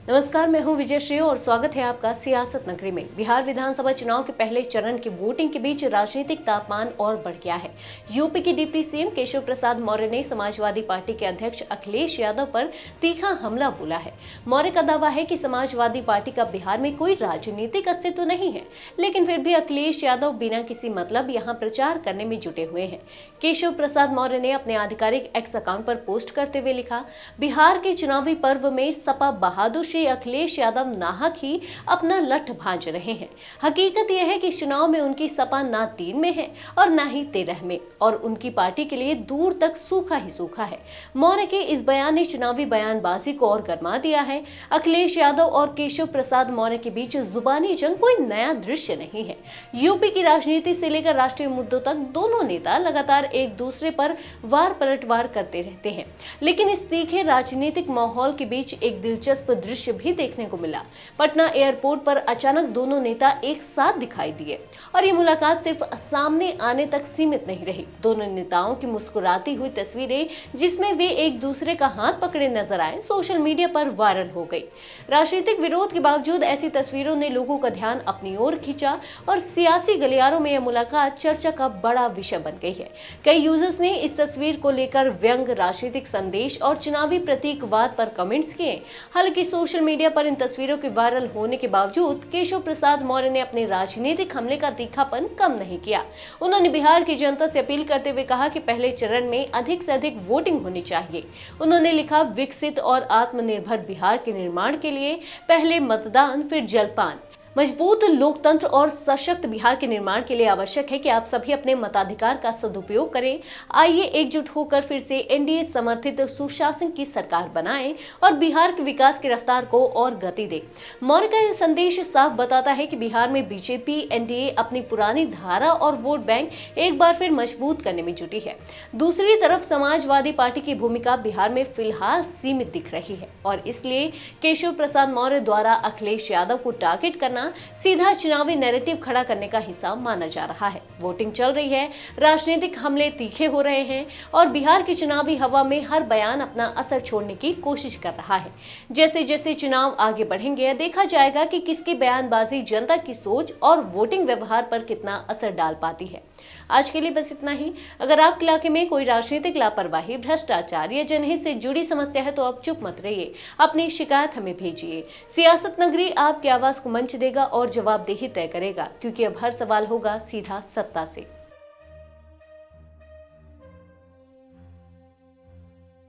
नमस्कार, मैं हूं विजय श्री और स्वागत है आपका सियासत नगरी में। बिहार विधानसभा चुनाव के पहले चरण की वोटिंग के बीच राजनीतिक तापमान और बढ़ गया है। यूपी के डिप्टी सीएम केशव प्रसाद मौर्य ने समाजवादी पार्टी के अध्यक्ष अखिलेश यादव पर तीखा हमला बोला है। मौर्य का दावा है कि समाजवादी पार्टी का बिहार में कोई राजनीतिक अस्तित्व नहीं है, लेकिन फिर भी अखिलेश यादव बिना किसी मतलब यहाँ प्रचार करने में जुटे हुए हैं। केशव प्रसाद मौर्य ने अपने आधिकारिक एक्स अकाउंट पर पोस्ट करते हुए लिखा, बिहार के चुनावी पर्व में सपा बहादुर श्री अखिलेश यादव नाहक ही अपना लठ भांज रहे हैं। हकीकत यह है कि चुनाव में उनकी सपा ना 3 में है और ना ही 13 में, और उनकी पार्टी के लिए दूर तक सूखा ही सूखा है। मौर्य के इस बयान ने चुनावी बयानबाजी को और गरमा दिया है। अखिलेश यादव और केशव प्रसाद मौर्य के बीच जुबानी जंग कोई नया दृश्य नहीं है। यूपी की राजनीति से लेकर राष्ट्रीय मुद्दों तक दोनों नेता लगातार एक दूसरे पर वार पलटवार करते रहते हैं, लेकिन इस तीखे राजनीतिक माहौल के बीच एक दिलचस्प दृश्य भी देखने को मिला। पटना एयरपोर्ट पर अचानक दोनों नेता एक साथ दिखाई दिए और ये मुलाकात सिर्फ सामने आने तक सीमित नहीं रही। दोनों नेताओं की मुस्कुराती हुई तस्वीरें, जिसमें वे एक दूसरे का हाथ पकड़े नजर आए, सोशल मीडिया पर वायरल हो गई। राजनीतिक विरोध के बावजूद ऐसी तस्वीरों ने लोगों का ध्यान अपनी ओर खींचा और सियासी गलियारों में यह मुलाकात चर्चा का बड़ा विषय बन गई है। कई यूजर्स ने इस तस्वीर को लेकर व्यंग, राजनीतिक संदेश और चुनावी प्रतीकवाद पर कमेंट्स किए। हालांकि सोशल मीडिया पर इन तस्वीरों के वायरल होने के बावजूद केशव प्रसाद मौर्य ने अपने राजनीतिक हमले का तीखापन कम नहीं किया। उन्होंने बिहार की जनता से अपील करते हुए कहा कि पहले चरण में अधिक से अधिक वोटिंग होनी चाहिए। उन्होंने लिखा, विकसित और आत्मनिर्भर बिहार के निर्माण के लिए पहले मतदान फिर जलपान। मजबूत लोकतंत्र और सशक्त बिहार के निर्माण के लिए आवश्यक है कि आप सभी अपने मताधिकार का सदुपयोग करें। आइए एकजुट होकर फिर से एनडीए समर्थित सुशासन की सरकार बनाएं और बिहार के विकास की रफ्तार को और गति दें। मौर्य का यह संदेश साफ बताता है कि बिहार में बीजेपी एनडीए अपनी पुरानी धारा और वोट बैंक एक बार फिर मजबूत करने में जुटी है। दूसरी तरफ समाजवादी पार्टी की भूमिका बिहार में फिलहाल सीमित दिख रही है और इसलिए केशव प्रसाद मौर्य द्वारा अखिलेश यादव को टारगेट करना सीधा चुनावी नैरेटिव खड़ा करने का हिस्सा माना जा रहा है। वोटिंग चल रही है, राजनीतिक हमले तीखे हो रहे हैं और बिहार की चुनावी हवा में हर बयान अपना असर छोड़ने की कोशिश कर रहा है। जैसे जैसे चुनाव आगे बढ़ेंगे, देखा जाएगा कि किसकी बयानबाजी जनता की सोच और वोटिंग व्यवहार पर कितना असर डाल पाती है। आज के लिए बस इतना ही। अगर आपके इलाके में कोई राजनीतिक लापरवाही, भ्रष्टाचार या जनहित से जुड़ी समस्या है तो आप चुप मत रहिए, अपनी शिकायत हमें भेजिए। सियासत नगरी आपकी आवाज को मंच देगा और जवाबदेही तय करेगा, क्योंकि अब हर सवाल होगा सीधा सत्ता से।